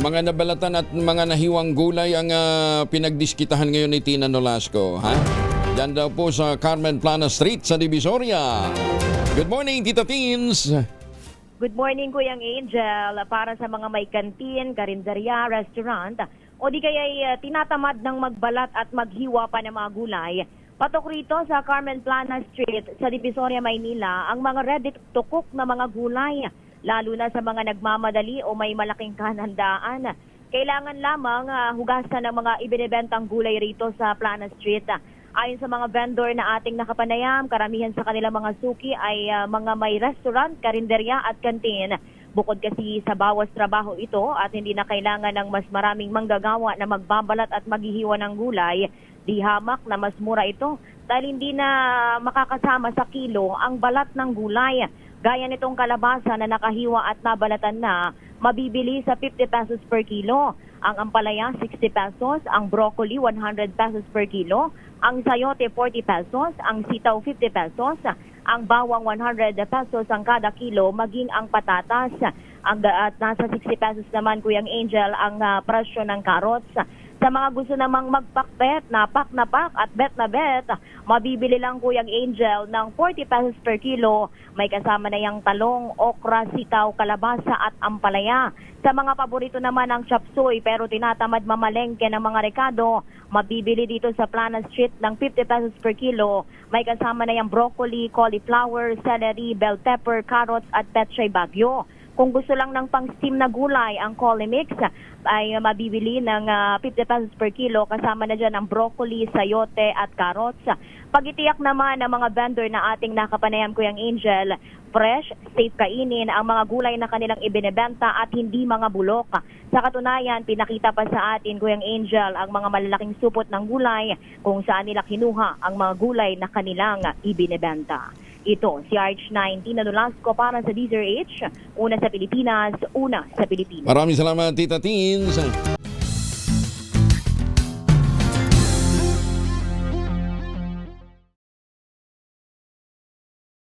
Mga nabalatan at mga nahiwang gulay ang pinagdiskitahan ngayon ni Tina Nolasco. Ha? Yan daw po sa Carmen Plana Street sa Divisoria. Good morning, Tita Teens! Good morning, Kuyang Angel. Para sa mga may kantin, karinderya, restaurant, o di kaya tinatamad ng magbalat at maghiwa pa ng mga gulay, patok rito sa Carmen Plana Street sa Divisoria, Maynila, ang mga ready to cook na mga gulay, lalo na sa mga nagmamadali o may malaking kahandaan. Kailangan lamang hugasan ng mga ibinebentang gulay rito sa Plana Street. Ayon sa mga vendor na ating nakapanayam, karamihan sa kanilang mga suki ay mga may restaurant, karinderya at kantin. Bukod kasi sa bawas trabaho ito at hindi na kailangan ng mas maraming manggagawa na magbabalat at maghihiwa ng gulay, di hamak na mas mura ito dahil hindi na makakasama sa kilo ang balat ng gulay. Gaya nitong kalabasa na nakahiwa at nabalatan na, mabibili sa 50 pesos per kilo. Ang ampalaya, 60 pesos. Ang broccoli, 100 pesos per kilo. Ang sayote, 40 pesos. Ang sitaw, 50 pesos. Ang bawang, 100 pesos ang kada kilo. Maging ang patatas. At nasa 60 pesos naman, Kuyang Angel, ang presyo ng carrots. Sa mga gusto namang magpakbet, napak at bet na bet, mabibili lang, Kuyang Angel, ng 40 pesos per kilo. May kasama na yung talong, okra, sitaw, kalabasa at ampalaya. Sa mga paborito naman ang chop suey pero tinatamad mamalengke ng mga rekado, mabibili dito sa Plana Street ng 50 pesos per kilo. May kasama na yung broccoli, cauliflower, celery, bell pepper, carrots at petchay bagyo. Kung gusto lang ng pang-steam na gulay, ang Coli Mix ay mabibili ng 50 pesos per kilo. Kasama na dyan ang broccoli, sayote at carrots. Pag-itiyak naman ng mga vendor na ating nakapanayam, Kuyang Angel, fresh, safe kainin ang mga gulay na kanilang ibinebenta at hindi mga bulok. Sa katunayan, pinakita pa sa atin, Kuyang Angel, ang mga malalaking supot ng gulay kung saan nila kinuha ang mga gulay na kanilang ibinebenta. Ito, si RH9, Tina Nolasco para sa DZRH, una sa Pilipinas, una sa Pilipinas. Maraming salamat, Tita Teens.